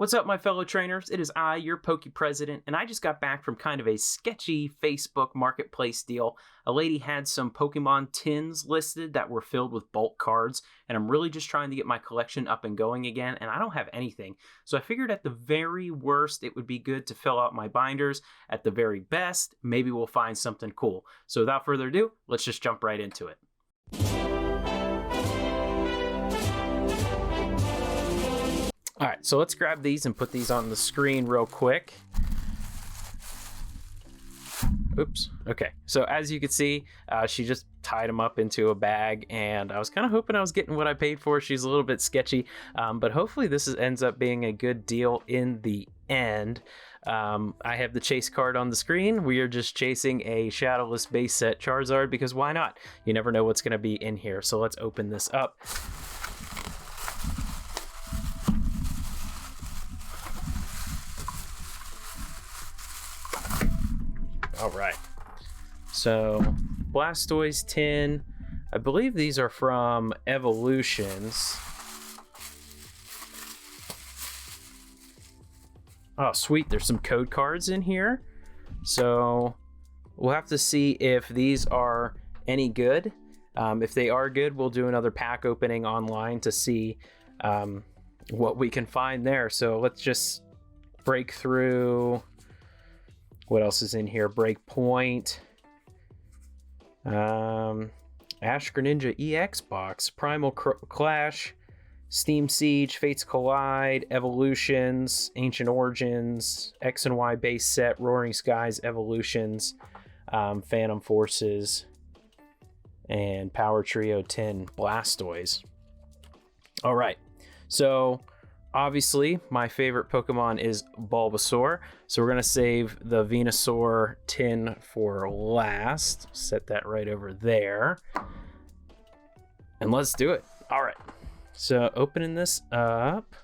What's up, my fellow trainers? It is I, your Poké President, and I just got back from kind of a sketchy Facebook marketplace deal. A lady had some Pokemon tins listed that were filled with bulk cards, and I'm really just trying to get my collection up and going again, and I don't have anything. So I figured at the very worst, it would be good to fill out my binders. At the very best, maybe we'll find something cool. So without further ado, let's just jump right into it. All right, so let's grab these and put these on the screen real quick. Oops. Okay, so as you can see, she just tied them up into a bag, and I was kind of hoping I was getting what I paid for. She's a little bit sketchy, but hopefully this ends up being a good deal in the end. I have the chase card on the screen. We are just chasing a Shadowless base set Charizard because why not? You never know what's going to be in here. So let's open this up. All right, so Blastoise tin. I believe these are from Evolutions. Oh, sweet, there's some code cards in here. So we'll have to see if these are any good. If they are good, we'll do another pack opening online to see what we can find there. So let's just break through. What else is in here? Breakpoint. Ash Greninja EX box. Primal Clash. Steam Siege. Fates Collide. Evolutions. Ancient Origins. X and Y base set. Roaring Skies Evolutions. Phantom Forces. And Power Trio 10 Blastoise. Alright. So obviously, my favorite Pokemon is Bulbasaur, so we're going to save the Venusaur tin for last. Set that right over there. And let's do it. All right. So opening this up.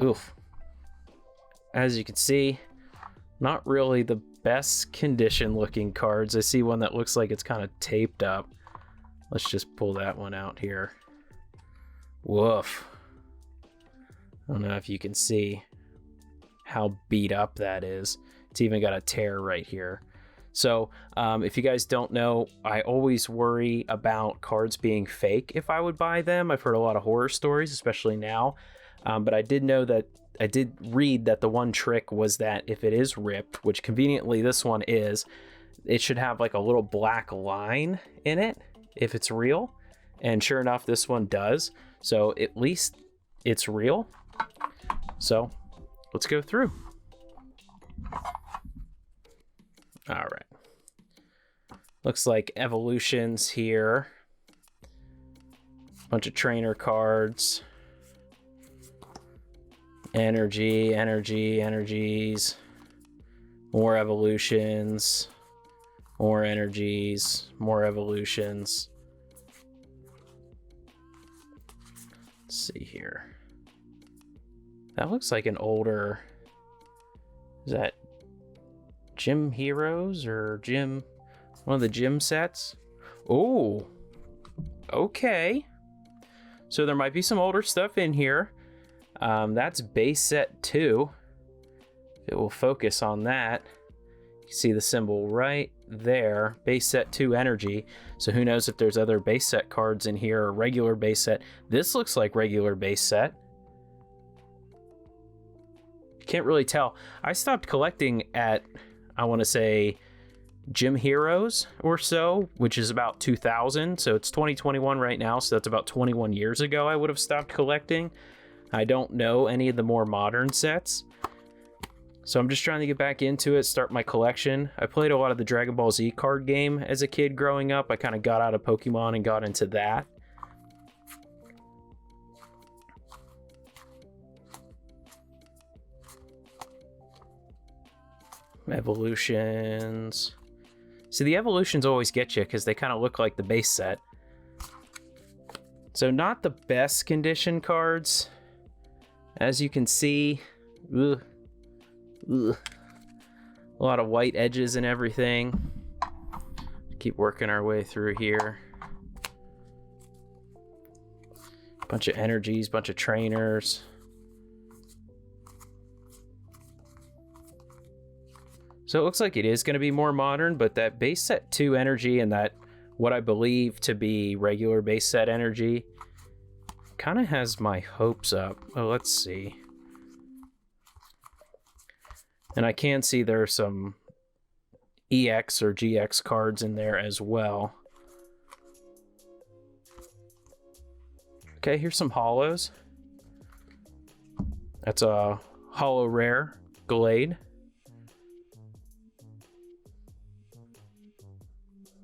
Oof. As you can see, not really the best condition looking cards. I see one that looks like it's kind of taped up. Let's just pull that one out here. Woof. I don't know if you can see how beat up that is. It's even got a tear right here. So if you guys don't know, I always worry about cards being fake if I would buy them. I've heard a lot of horror stories, especially now. But I did read that the one trick was that if it is ripped, which conveniently this one is, it should have like a little black line in it if it's real. And sure enough, this one does. So at least it's real. So let's go through. All right. Looks like Evolutions here. Bunch of trainer cards. Energies. More Evolutions. More energies. More Evolutions. Let's see here. That looks like an older, is that Gym Heroes or one of the gym sets? Oh, okay. So there might be some older stuff in here. That's base set 2. It will focus on that. You can see the symbol right there, base set 2 energy. So who knows if there's other base set cards in here or regular base set. This looks like regular base set. Can't really tell. I stopped collecting at, I want to say, Gym Heroes or so, which is about 2000. So it's 2021 right now, so that's about 21 years ago I would have stopped collecting. I don't know any of the more modern sets. So I'm just trying to get back into it, start my collection. I played a lot of the Dragon Ball Z card game as a kid growing up. I kind of got out of Pokemon and got into that. Evolutions. So the Evolutions always get you because they kind of look like the base set. So not the best condition cards. As you can see, ugh. A lot of white edges and everything. Keep working our way through here. Bunch of energies, bunch of trainers. So it looks like it is going to be more modern, but that base set 2 energy and that what I believe to be regular base set energy kind of has my hopes up. Oh, let's see. And I can see there are some EX or GX cards in there as well. Okay, here's some holos. That's a holo rare Glade.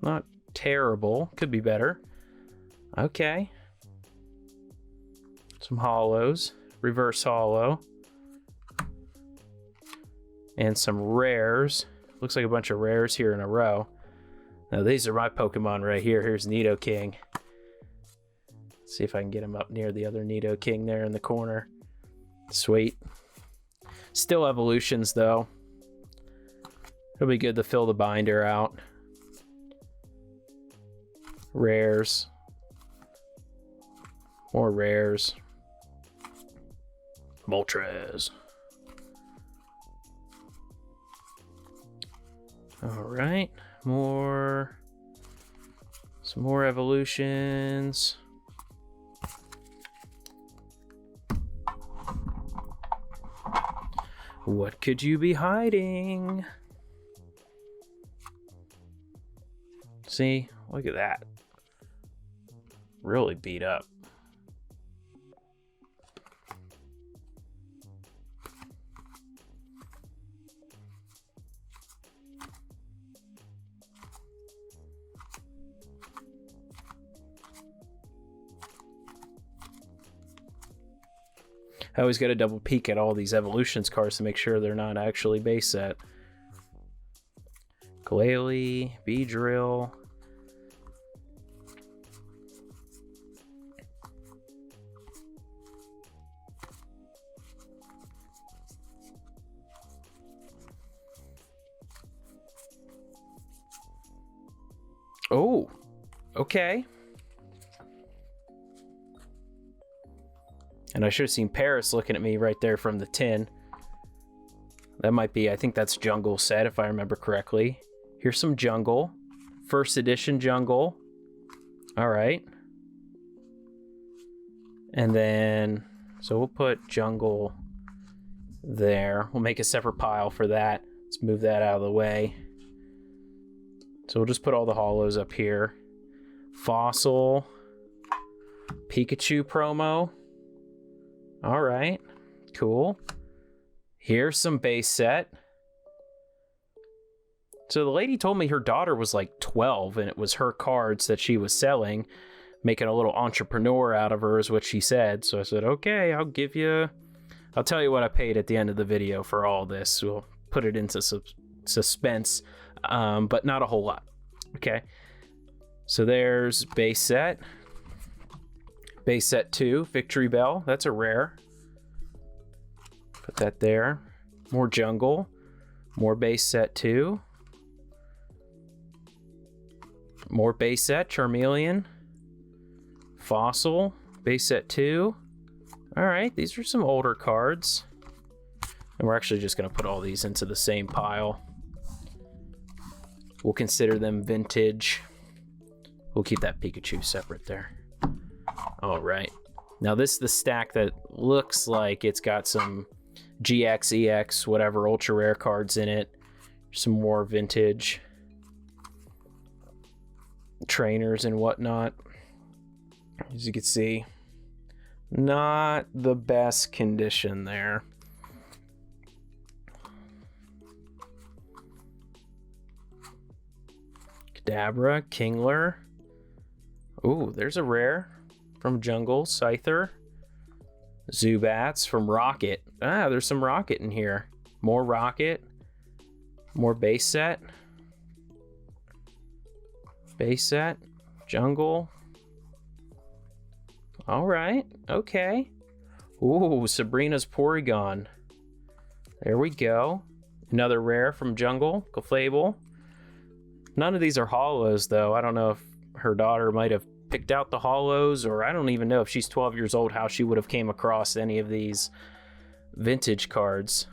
Not terrible, could be better. Okay. Some holos, reverse holo. And some rares. Looks like a bunch of rares here in a row. Now these are my Pokemon right here. Here's Nidoking. See if I can get him up near the other Nidoking there in the corner. Sweet. Still evolutions though. It'll be good to fill the binder out. Rares. More rares. Moltres. Alright. Some more evolutions. What could you be hiding? See, look at that. Really beat up. I always got to double peek at all these evolutions cards to make sure they're not actually base set. Glalie, Beedrill. Oh, okay. And I should have seen Paris looking at me right there from the tin. That might be, I think that's Jungle set if I remember correctly. Here's some Jungle. First edition Jungle. All right. And then, so we'll put Jungle there. We'll make a separate pile for that. Let's move that out of the way. So we'll just put all the holos up here. Fossil. Pikachu promo. All right, cool. Here's some base set. So the lady told me her daughter was like 12 and it was her cards that she was selling, making a little entrepreneur out of her is what she said. So I said, okay, I'll tell you what I paid at the end of the video for all this. We'll put it into suspense, but not a whole lot. Okay, so there's base set. Base set 2, Victory Bell. That's a rare. Put that there. More Jungle. More base set 2. More base set, Charmeleon. Fossil, base set 2. Alright, these are some older cards. And we're actually just going to put all these into the same pile. We'll consider them vintage. We'll keep that Pikachu separate there. All right. Now this is the stack that looks like it's got some GX, EX, whatever ultra rare cards in it. Some more vintage trainers and whatnot. As you can see, not the best condition there. Kadabra, Kingler. Ooh, there's a rare from Jungle, Scyther. Zubats from Rocket. Ah, there's some Rocket in here. More Rocket. More base set. Base set. Jungle. Alright, okay. Ooh, Sabrina's Porygon. There we go. Another rare from Jungle, Clefable. None of these are holos, though. I don't know if her daughter might have picked out the holos, or I don't even know if she's 12 years old how she would have came across any of these vintage cards.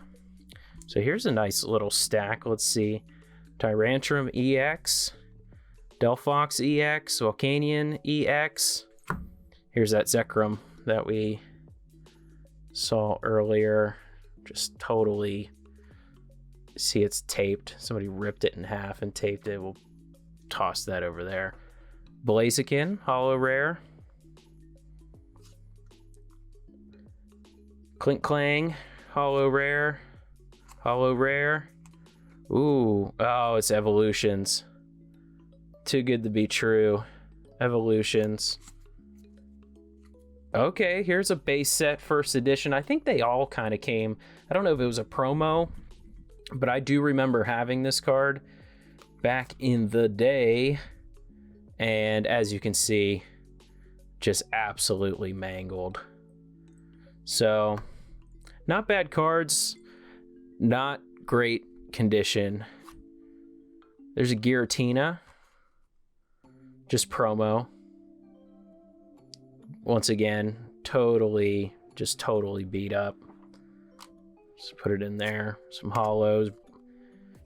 So here's a nice little stack. Let's see. Tyrantrum EX, Delphox EX, Volcanion EX. Here's that Zekrom that we saw earlier. Just totally see it's taped. Somebody ripped it in half and taped it. We'll toss that over there. Blaziken, Holo Rare. Clink Clang, Holo Rare. Holo Rare. Ooh, oh, it's Evolutions. Too good to be true. Evolutions. Okay, here's a base set first edition. I think they all kind of came. I don't know if it was a promo, but I do remember having this card back in the day. And as you can see, just absolutely mangled. So, not bad cards. Not great condition. There's a Giratina. Just promo. Once again, totally beat up. Just put it in there. Some holos.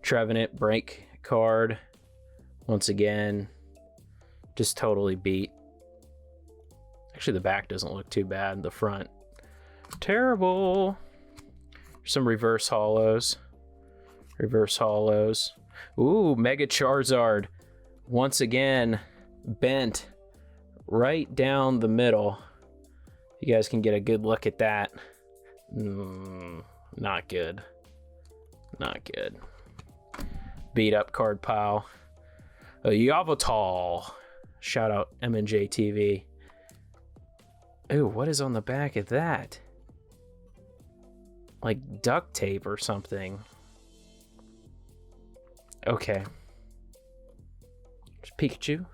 Trevenant break card. Once again, just totally beat. Actually, the back doesn't look too bad. The front, terrible. Some reverse holos. Reverse holos. Ooh, Mega Charizard. Once again, bent right down the middle. You guys can get a good look at that. Not good. Not good. Beat up card pile. A Yavatal. Shout out M&J TV. Ooh, what is on the back of that? Like duct tape or something. Okay. There's Pikachu.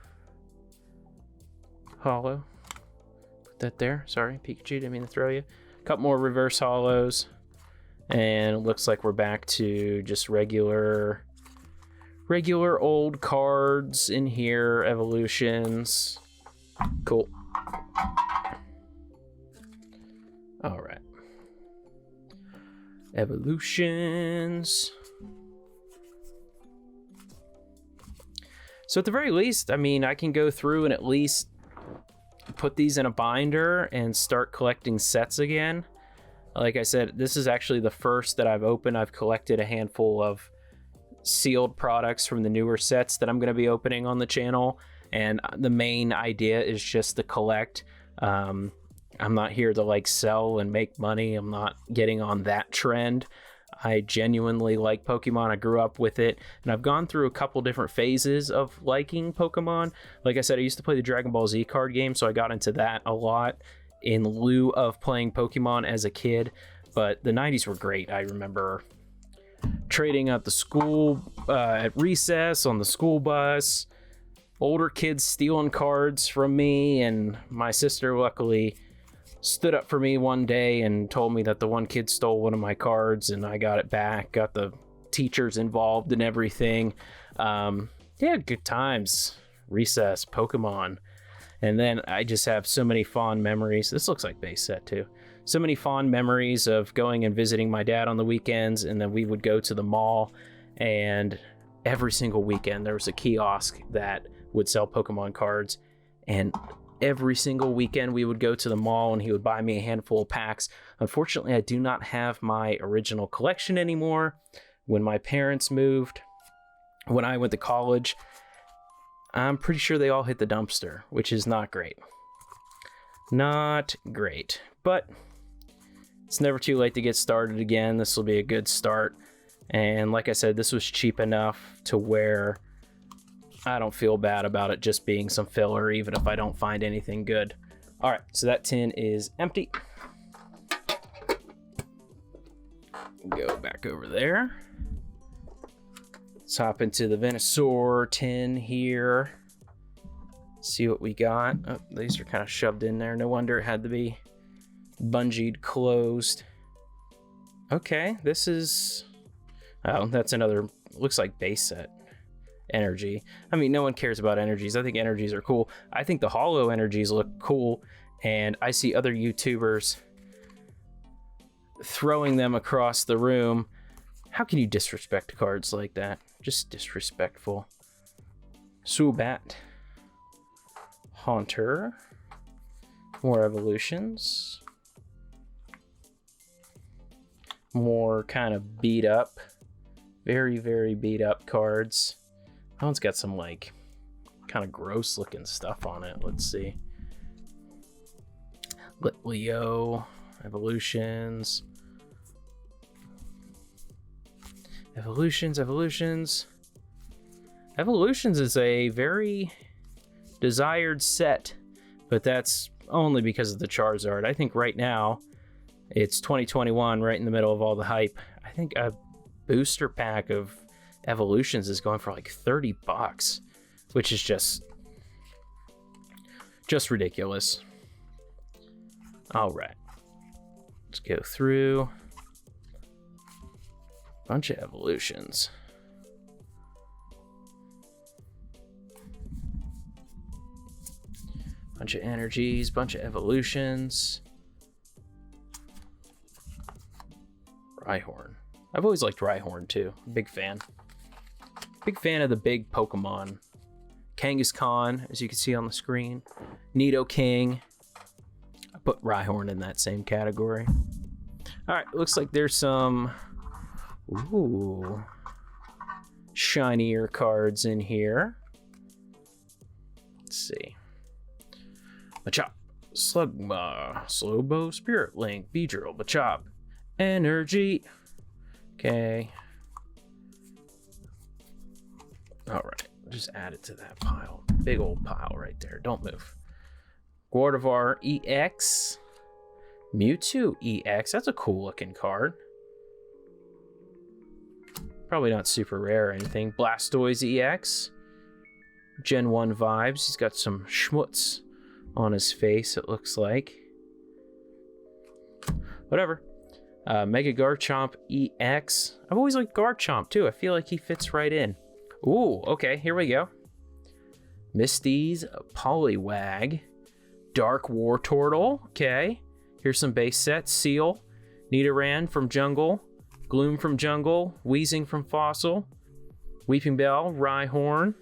Holo. Put that there. Sorry, Pikachu, didn't mean to throw you. A couple more reverse holos. And it looks like we're back to just regular old cards in here. Evolutions. Cool. All right. Evolutions. So at the very least, I mean, I can go through and at least put these in a binder and start collecting sets again. Like I said, this is actually the first that I've opened. I've collected a handful of sealed products from the newer sets that I'm going to be opening on the channel. And the main idea is just to collect. I'm not here to like sell and make money. I'm not getting on that trend. I genuinely like Pokemon. I grew up with it, and I've gone through a couple different phases of liking Pokemon. Like I said, I used to play the Dragon Ball Z card game, so I got into that a lot in lieu of playing Pokemon as a kid. But the 90s were great. I remember trading at the school, at recess, on the school bus, older kids stealing cards from me, and my sister luckily stood up for me one day and told me that the one kid stole one of my cards, and I got it back, got the teachers involved and everything. Yeah, good times. Recess, Pokemon. And then I just have so many fond memories. This looks like base set too. So many fond memories of going and visiting my dad on the weekends, and then we would go to the mall, and every single weekend there was a kiosk that would sell Pokemon cards, and every single weekend we would go to the mall and he would buy me a handful of packs. Unfortunately, I do not have my original collection anymore. When my parents moved, when I went to college, I'm pretty sure they all hit the dumpster, which is not great. Not great, but it's never too late to get started again. This will be a good start. And like I said, this was cheap enough to where I don't feel bad about it just being some filler, even if I don't find anything good. All right, so that tin is empty. Go back over there. Let's hop into the Venusaur tin here. See what we got. Oh, these are kind of shoved in there. No wonder it had to be bungeed closed. Okay, this is... Oh, that's another... Looks like base set. Energy. I mean, no one cares about energies. I think energies are cool. I think the holo energies look cool, and I see other YouTubers throwing them across the room. How can you disrespect cards like that? Just disrespectful. Zubat. Haunter. More evolutions. More kind of beat up. Very, very beat up cards. That one's got some like kind of gross looking stuff on it. Let's see. Leo. Evolutions. Evolutions. Evolutions is a very desired set, but that's only because of the Charizard. I think right now it's 2021, right in the middle of all the hype. I think a booster pack of Evolutions is going for like $30, which is just ridiculous. All right, let's go through a bunch of evolutions. Bunch of energies, bunch of evolutions. Rhyhorn. I've always liked Rhyhorn too. Big fan. Big fan of the big Pokemon. Kangaskhan, as you can see on the screen. Nidoking. I put Rhyhorn in that same category. Alright, looks like there's some shinier cards in here. Let's see. Machop, Slugma, Slowbo, Spirit Link, Beedrill, Machop, Energy. Okay. Alright, just add it to that pile. Big old pile right there. Don't move. Gardevoir EX. Mewtwo EX. That's a cool looking card. Probably not super rare or anything. Blastoise EX. Gen 1 vibes. He's got some schmutz on his face, it looks like. Whatever. Mega Garchomp EX. I've always liked Garchomp too. I feel like he fits right in. Ooh, okay, here we go. Misty's Poliwag. Dark Wartortle. Okay. Here's some base sets. Seal. Nidoran from Jungle. Gloom from Jungle. Weezing from Fossil. Weeping Bell. Rhyhorn.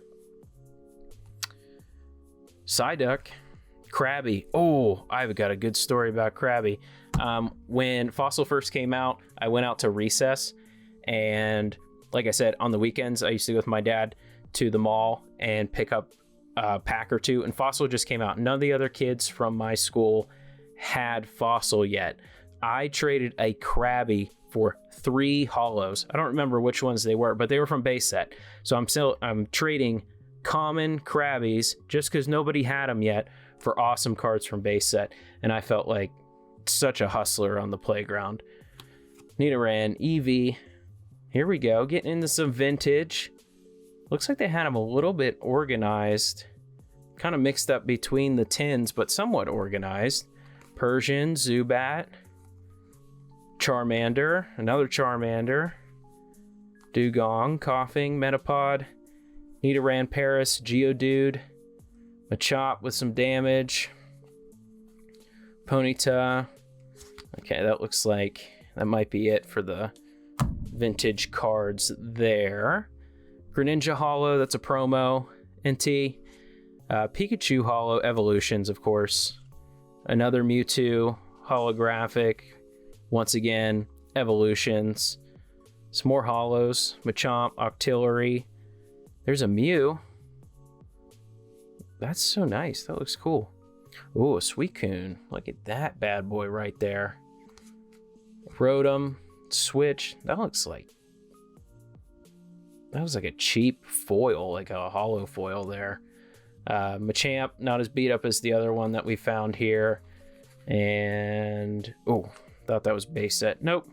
Psyduck. Krabby. Oh, I've got a good story about Krabby. When Fossil first came out, I went out to recess, and like I said, on the weekends, I used to go with my dad to the mall and pick up a pack or two, and Fossil just came out. None of the other kids from my school had Fossil yet. I traded a Krabby for 3 holos. I don't remember which ones they were, but they were from base set. So I'm trading common Krabbies just because nobody had them yet for awesome cards from base set, and I felt like such a hustler on the playground. Nidoran EV. Here we go, getting into some vintage. Looks like they had them a little bit organized, kind of mixed up between the tins, but somewhat organized. Persian, Zubat, Charmander, another Charmander, Dugong, Coughing, Metapod, Nidoran Paris, Geodude, Machop with some damage, Ponyta. Okay, that looks like that might be it for the vintage cards there. Greninja Holo, that's a promo. NT. Pikachu Holo Evolutions, of course. Another Mewtwo holographic. Once again, Evolutions. Some more Holos. Machamp, Octillery. There's a Mew. That's so nice. That looks cool. Ooh, a Suicune. Look at that bad boy right there. Rotom. Switch. That was like a cheap foil, like a holo foil there. Machamp, not as beat up as the other one that we found here. And oh, thought that was base set. Nope.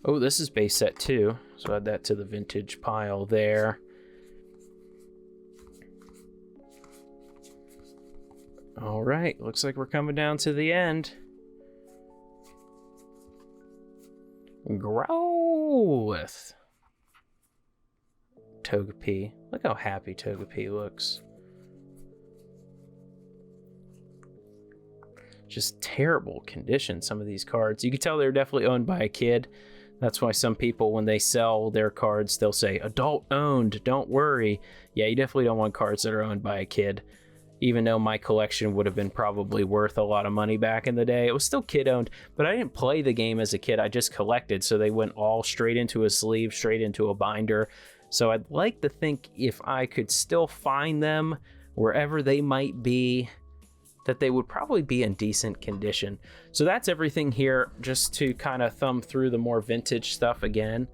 Oh, this is base set too. So add that to the vintage pile there. All right, looks like we're coming down to the end. Growlithe. Togepi. Look how happy Togepi looks. Just terrible condition, some of these cards. You can tell they're definitely owned by a kid. That's why some people, when they sell their cards, they'll say adult owned, don't worry. Yeah, you definitely don't want cards that are owned by a kid. Even though my collection would have been probably worth a lot of money back in the day, it was still kid owned, but I didn't play the game as a kid. I just collected, so they went all straight into a sleeve, straight into a binder. So I'd like to think if I could still find them wherever they might be, that they would probably be in decent condition. So that's everything here, just to kind of thumb through the more vintage stuff again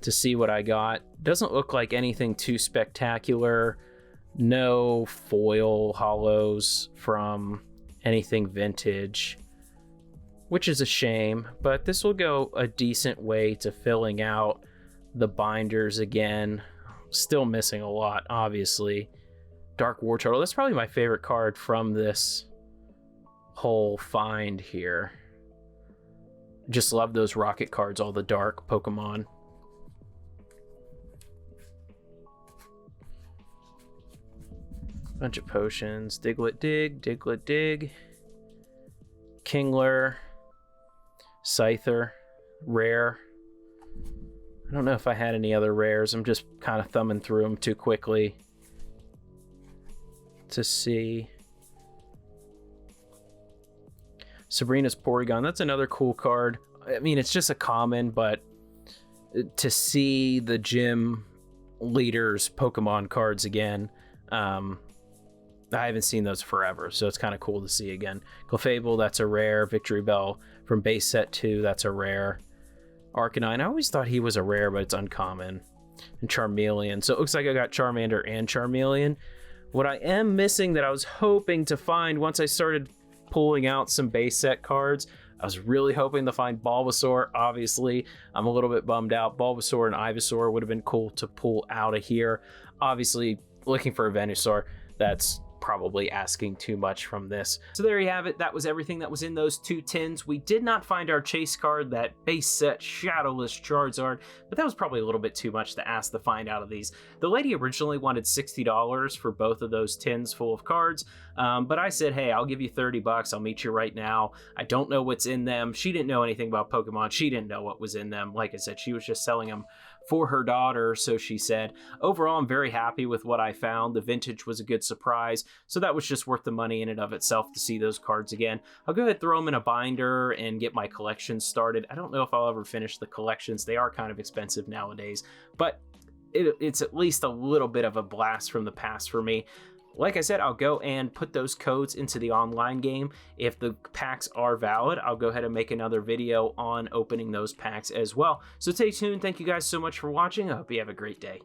to see what I got. Doesn't look like anything too spectacular. No foil holos from anything vintage, which is a shame, but this will go a decent way to filling out the binders again. Still missing a lot, obviously. Dark War Turtle, that's probably my favorite card from this whole find here. Just love those rocket cards, all the dark Pokemon. Bunch of potions. Diglett Dig, Diglett Dig, Kingler, Scyther, rare. I don't know if I had any other rares. I'm just kind of thumbing through them too quickly to see. Sabrina's Porygon, that's another cool card. I mean, it's just a common, but to see the gym leaders Pokemon cards again, I haven't seen those forever, so it's kind of cool to see again. Clefable, that's a rare. Victory Bell from base set 2, that's a rare. Arcanine, I always thought he was a rare, but it's uncommon. And Charmeleon, so it looks like I got Charmander and Charmeleon. What I am missing that I was hoping to find once I started pulling out some base set cards, I was really hoping to find Bulbasaur. Obviously, I'm a little bit bummed out. Bulbasaur and Ivysaur would have been cool to pull out of here. Obviously, looking for a Venusaur, that's probably asking too much from this. So there you have it. That was everything that was in those 2 tins. We did not find our chase card, that base set Shadowless Charizard, but that was probably a little bit too much to ask to find out of these. The lady originally wanted $60 for both of those tins full of cards, but I said, hey, I'll give you $30. I'll meet you right now. I don't know what's in them. She didn't know anything about Pokemon. She didn't know what was in them. Like I said, she was just selling them for her daughter, so she said. Overall, I'm very happy with what I found. The vintage was a good surprise, so that was just worth the money in and of itself to see those cards again. I'll go ahead and throw them in a binder and get my collection started. I don't know if I'll ever finish the collections. They are kind of expensive nowadays, but it's at least a little bit of a blast from the past for me. Like I said, I'll go and put those codes into the online game. If the packs are valid, I'll go ahead and make another video on opening those packs as well. So stay tuned. Thank you guys so much for watching. I hope you have a great day.